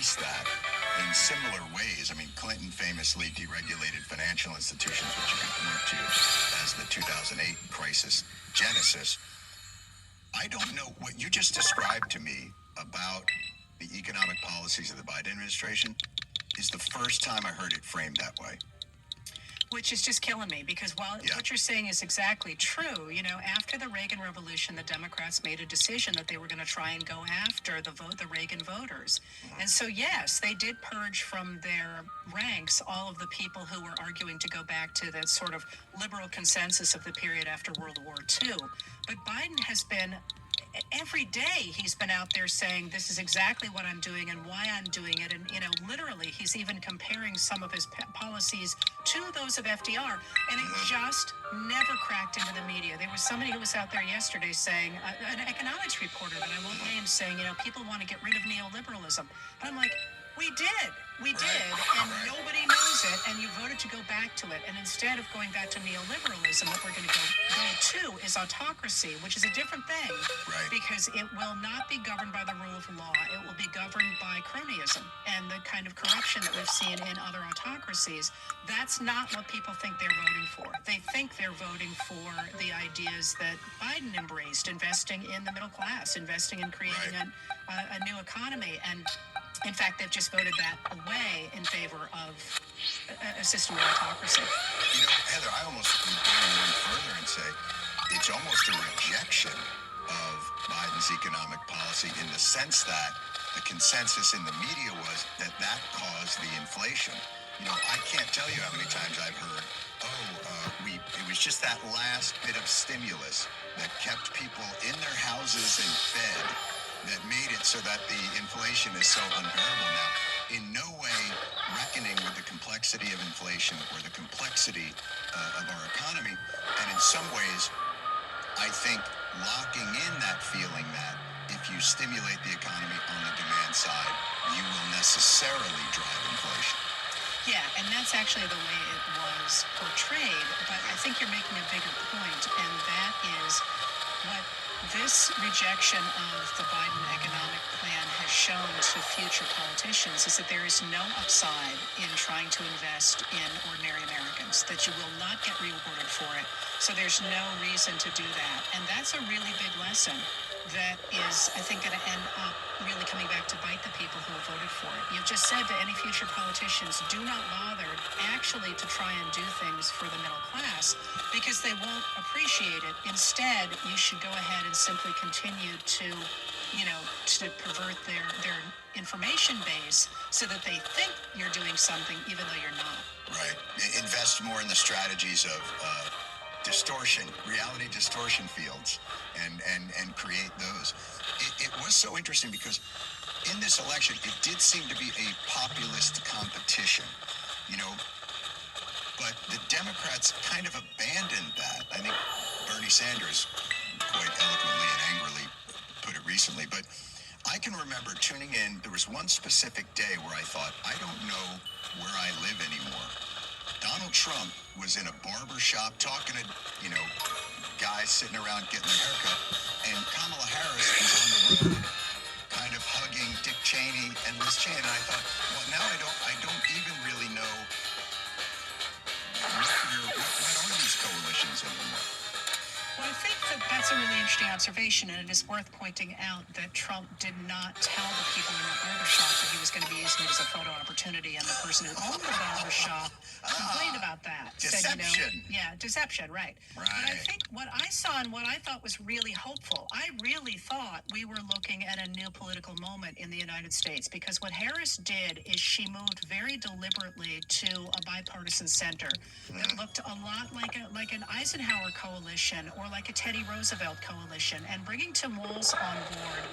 embraced that in similar ways. I mean, Clinton famously deregulated financial institutions, which you can point to as the 2008 crisis genesis. I don't know what you just described to me about the economic policies of the Biden administration is the first time I heard it framed that way. Which is just killing me because while what you're saying is exactly true, after the Reagan Revolution, the Democrats made a decision that they were going to try and go after the Reagan voters. And so, yes, they did purge from their ranks all of the people who were arguing to go back to the sort of liberal consensus of the period after World War II. But Biden has been every day he's been out there saying this is exactly what I'm doing and why I'm doing it. And, literally, he's even comparing some of his policies to those of FDR. And it just never cracked into the media. There was somebody who was out there yesterday saying, an economics reporter that I won't name, saying, people want to get rid of neoliberalism. And I'm like, we did, and nobody knows it, and you voted to go back to it. And instead of going back to neoliberalism, what we're going to go to is autocracy, which is a different thing, because it will not be governed by the rule of law. It will be governed by cronyism and the kind of corruption that we've seen in other autocracies. That's not what people think they're voting for. They think they're voting for the ideas that Biden embraced, investing in the middle class, investing in creating a new economy. And in fact, they've just voted that away in favor of a system of autocracy. Heather, I almost would go even further and say it's almost a rejection of Biden's economic policy in the sense that the consensus in the media was that caused the inflation. I can't tell you how many times I've heard, it was just that last bit of stimulus that kept people in their houses and fed that made it so that the inflation is so unbearable now. In no way reckoning with the complexity of inflation or the complexity of our economy. And in some ways, I think locking in that feeling that if you stimulate the economy on the demand side, you will necessarily drive inflation. Yeah, and that's actually the way it was portrayed. But I think you're making a bigger point, and that is what this rejection of the Biden economic plan has shown to future politicians is that there is no upside in trying to invest in ordinary Americans, that you will not get rewarded for it. So there's no reason to do that. And that's a really big lesson that is, I think, going to end up really coming back to bite the people who have voted for it. You've just said to any future politicians, do not bother actually to try and do things for the middle class because they won't appreciate it. Instead, you should go ahead and simply continue to pervert their information base so that they think you're doing something even though you're not. Right. Invest more in the strategies of reality distortion fields and create those. It was so interesting because in this election, it did seem to be a populist competition, but the Democrats kind of abandoned that. I think Bernie Sanders quite eloquently and angrily put it recently, but I can remember tuning in. There was one specific day where I thought, I don't know where I live anymore. Donald Trump was in a barber shop talking to, guys sitting around getting their haircut, and Kamala Harris was on the road kind of hugging Dick Cheney and Liz Cheney. And I thought, well, now I don't even really know what are these coalitions anymore. Well, I think that's a really interesting observation, and it is worth pointing out that Trump did not tell the people in the barbershop that he was going to be using it as a photo opportunity, and the person who owned the barbershop complained about that. Deception. Said, deception, right. But I think what I saw and what I thought was really hopeful, I really thought we were looking at a new political moment in the United States, because what Harris did is she moved very deliberately to a bipartisan center that looked a lot like an Eisenhower coalition or like a Teddy Roosevelt coalition, and bringing Tim Walz on board,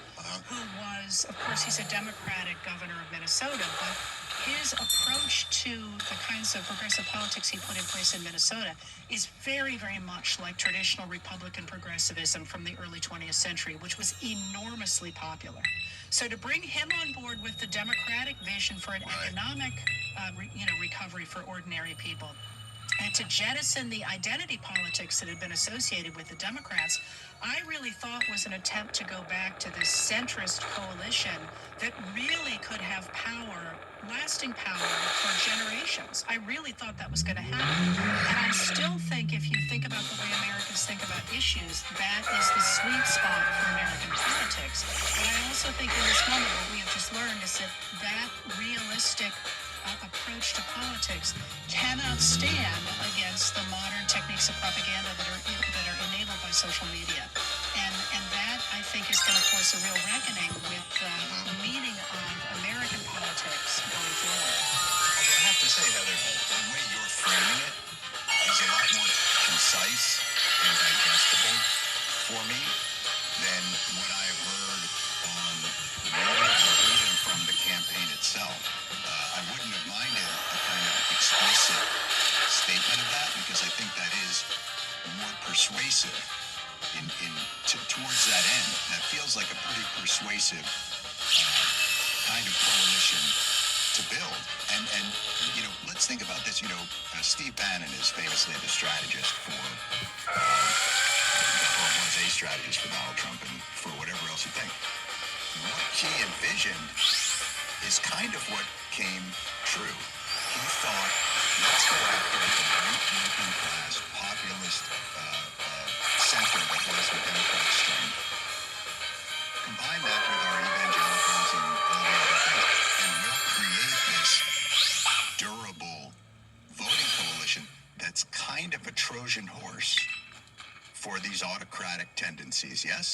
who was, of course, he's a Democratic governor of Minnesota, but his approach to the kinds of progressive politics he put in place in Minnesota is very, very much like traditional Republican progressivism from the early 20th century, which was enormously popular. So to bring him on board with the Democratic vision for an economic recovery for ordinary people, and to jettison the identity politics that had been associated with the Democrats, I really really thought was an attempt to go back to this centrist coalition that really could have power, lasting power for generations. I really thought that was going to happen. And I still think if you think about the way Americans think about issues, that is the sweet spot for American politics. But I also think in this moment what we have just learned is that that realistic approach to politics cannot stand against the modern techniques of propaganda that are enabled by social media, and that I think is going to force a real reckoning with the meaning of American politics going forward. Although I have to say, Heather, the way you're framing it is a lot more concise and digestible for me than what I've heard on the media or even from the campaign itself. I wouldn't have minded a kind of explicit statement of that because I think that is more persuasive towards that end. That feels like a pretty persuasive kind of coalition to build. And let's think about this. Steve Bannon is famously the strategist for, or was a strategist for Donald Trump and for whatever else you think. What he envisioned is kind of what came true. He thought, let's go after the white working class populist center that has the Democrat strength. Combine that with our evangelicals and all the other things, and we'll create this durable voting coalition that's kind of a Trojan horse for these autocratic tendencies, yes?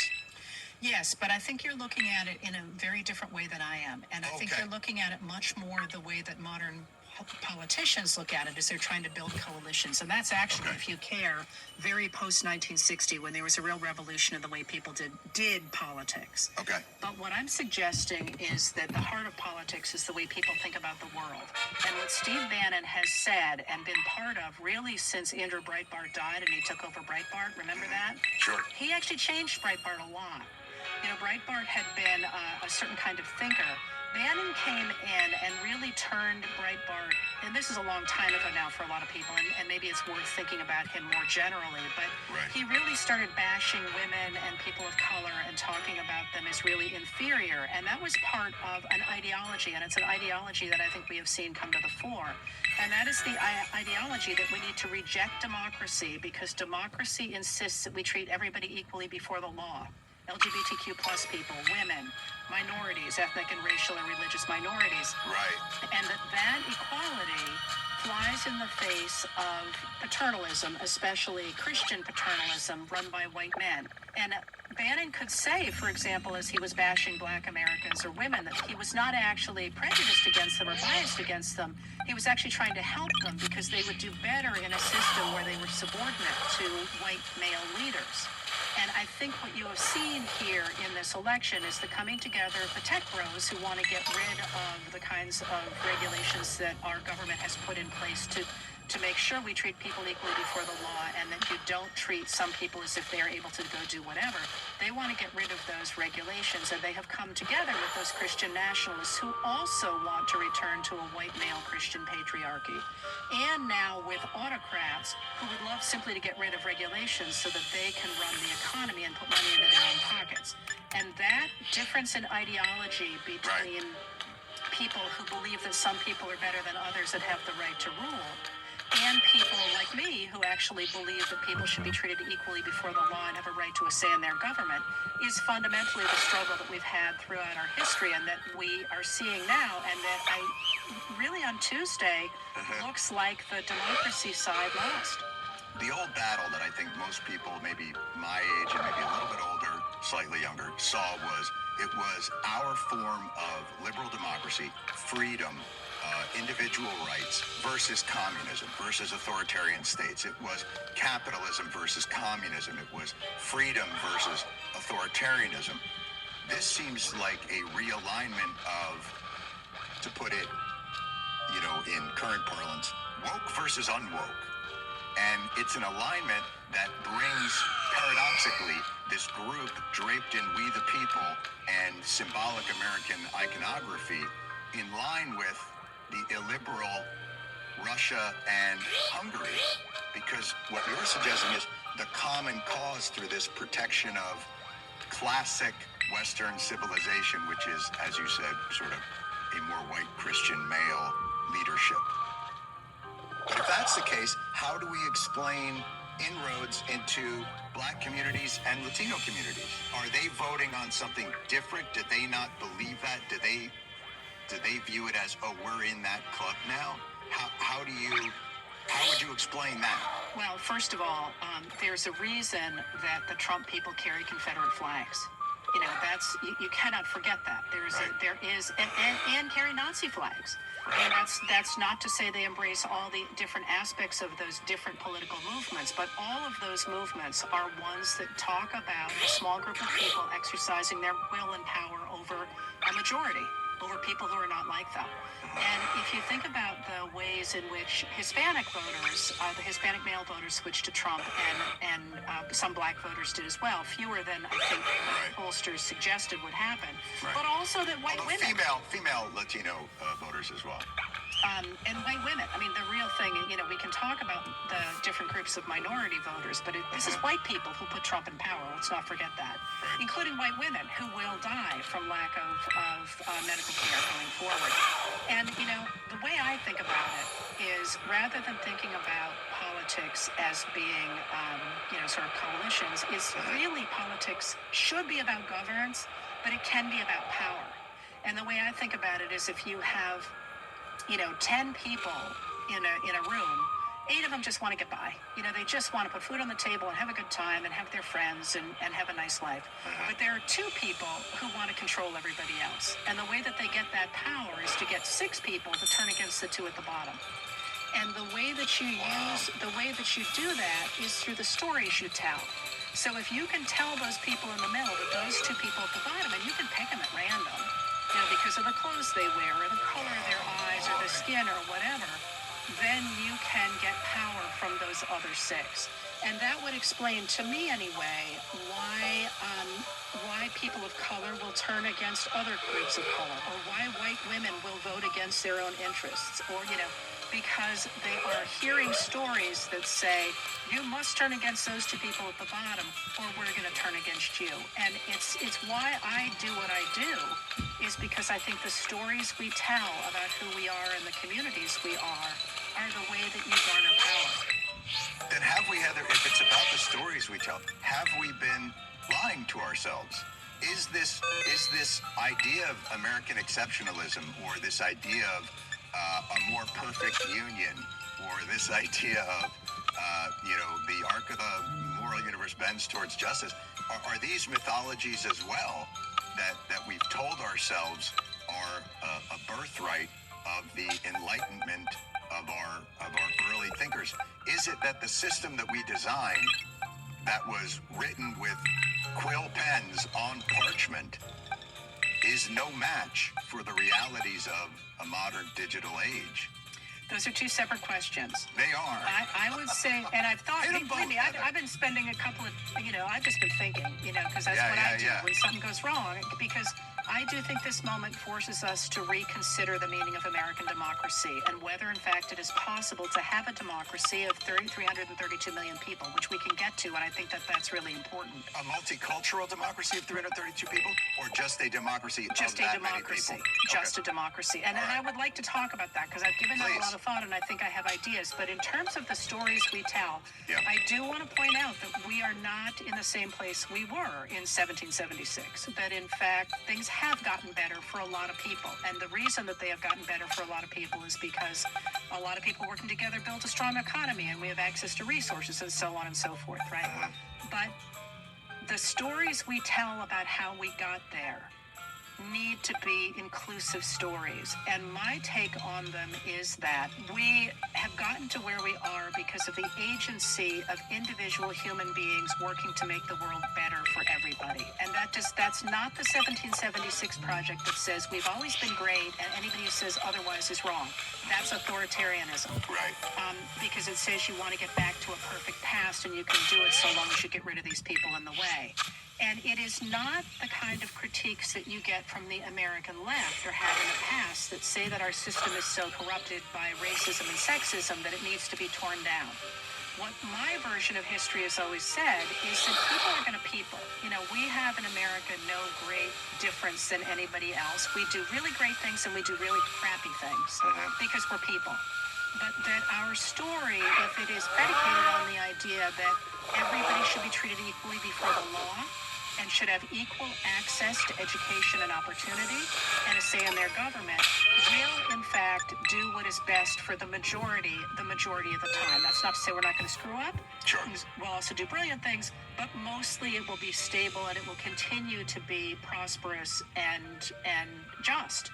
Yes, but I think you're looking at it in a very different way than I am. And I think you're looking at it much more the way that modern politicians look at it, is they're trying to build coalitions. And that's actually, if you care, very post-1960 when there was a real revolution in the way people did politics. Okay. But what I'm suggesting is that the heart of politics is the way people think about the world. And what Steve Bannon has said and been part of really since Andrew Breitbart died and he took over Breitbart, remember that? Sure. He actually changed Breitbart a lot. Breitbart had been a certain kind of thinker. Bannon came in and really turned Breitbart, and this is a long time ago now for a lot of people, and maybe it's worth thinking about him more generally, but he really started bashing women and people of color and talking about them as really inferior, and that was part of an ideology, and it's an ideology that I think we have seen come to the fore, and that is the ideology that we need to reject democracy because democracy insists that we treat everybody equally before the law. LGBTQ plus people, women, minorities, ethnic and racial and religious minorities. Right. And that equality flies in the face of paternalism, especially Christian paternalism run by white men. And Bannon could say, for example, as he was bashing black Americans or women, that he was not actually prejudiced against them or biased against them. He was actually trying to help them because they would do better in a system where they were subordinate to white male leaders. And I think what you have seen here in this election is the coming together of the tech bros who want to get rid of the kinds of regulations that our government has put in place to make sure we treat people equally before the law and that you don't treat some people as if they're able to go do whatever. They want to get rid of those regulations, and they have come together with those Christian nationalists who also want to return to a white male Christian patriarchy. And now with autocrats who would love simply to get rid of regulations so that they can run the economy and put money into their own pockets. And that difference in ideology between people who believe that some people are better than others that have the right to rule, and people like me who actually believe that people should be treated equally before the law and have a right to a say in their government, is fundamentally the struggle that we've had throughout our history and that we are seeing now, and that I really on Tuesday looks like the democracy side lost. The old battle that I think most people, maybe my age and maybe a little bit older, slightly younger, saw was it was our form of liberal democracy, freedom, individual rights versus communism, versus authoritarian states. It was capitalism versus communism. It was freedom versus authoritarianism. This seems like a realignment of, to put it, in current parlance, woke versus unwoke. And it's an alignment that brings, paradoxically, this group draped in We the People and symbolic American iconography in line with the illiberal Russia and Hungary. Because what you're suggesting is the common cause through this protection of classic Western civilization, which is, as you said, sort of a more white Christian male leadership. But if that's the case, how do we explain inroads into Black communities and Latino communities? Are they voting on something different? Did they not believe that? Do they view it as, oh, we're in that club now? How would you explain that? Well, first of all, there's a reason that the Trump people carry Confederate flags. You know, you cannot forget that. And carry Nazi flags. I mean, that's not to say they embrace all the different aspects of those different political movements, but all of those movements are ones that talk about a small group of people exercising their will and power over a majority, over people who are not like them. And if you think about the ways in which Hispanic voters, the Hispanic male voters switched to Trump, and some Black voters did as well, fewer than I think pollsters suggested would happen, but also that white women, female Latino voters as well. And white women. I mean, the real thing, you know, we can talk about the different groups of minority voters, but this is white people who put Trump in power. Let's not forget that, including white women who will die from lack of medical care going forward. And, you know, the way I think about it is rather than thinking about politics as being, you know, sort of coalitions, is really politics should be about governance, but it can be about power. And the way I think about it is if you have 10 people in a room, 8 of them just want to get by. You know, they just want to put food on the table and have a good time and have their friends and have a nice life. But there are 2 people who want to control everybody else. And the way that they get that power is to get 6 people to turn against the 2 at the bottom. And the way that you do that is through the stories you tell. So if you can tell those people in the middle that those 2 people at the bottom, and you can pick them at random, you know, because of the clothes they wear or the color of their eyes or the skin or whatever, then you can get power from those other 6. And that would explain to me anyway why people of color will turn against other groups of color, or why white women will vote against their own interests, or, you know, because they are hearing stories that say, you must turn against those 2 people at the bottom, or we're going to turn against you. And it's why I do what I do, is because I think the stories we tell about who we are and the communities we are the way that you garner power. Then have we, Heather, if it's about the stories we tell, have we been lying to ourselves? Is this idea of American exceptionalism, or this idea of a more perfect union, or this idea of the arc of the moral universe bends towards justice, are these mythologies as well that we've told ourselves are a birthright of the enlightenment of our early thinkers? Is it that the system that we designed, that was written with quill pens on parchment, is no match for the realities of a modern digital age? Those are 2 separate questions. They are. I would say, and I've thought, believe me, I've been spending a couple of, I've just been thinking, because that's what I do when something goes wrong, because I do think this moment forces us to reconsider the meaning of American democracy and whether, in fact, it is possible to have a democracy of 332 million people, which we can get to, and I think that that's really important. A multicultural democracy of 332 people, or just a democracy just of that a democracy, many people? Just a democracy. And I would like to talk about that, because I've given that a lot of thought, and I think I have ideas. But in terms of the stories we tell, I do want to point out that we are not in the same place we were in 1776, that, in fact, things have gotten better for a lot of people. And the reason that they have gotten better for a lot of people is because a lot of people working together built a strong economy, and we have access to resources and so on and so forth, right? But the stories we tell about how we got there need to be inclusive stories. And my take on them is that we have gotten to where we are because of the agency of individual human beings working to make the world better for everybody. And that's not the 1776 project that says we've always been great and anybody who says otherwise is wrong. That's authoritarianism. Right. Because it says you want to get back to a perfect past, and you can do it so long as you get rid of these people in the way. And it is not the kind of critiques that you get from the American left or have in the past that say that our system is so corrupted by racism and sexism that it needs to be torn down. what my version of history has always said is that people are going to people. You know, we have in America no great difference than anybody else. We do really great things and we do really crappy things because we're people. But that our story, if it is predicated on the idea that everybody should be treated equally before the law and should have equal access to education and opportunity and a say in their government, will in fact do what is best for the majority of the time. That's not to say we're not going to screw up. Sure. We'll also do brilliant things, but mostly it will be stable and it will continue to be prosperous and just.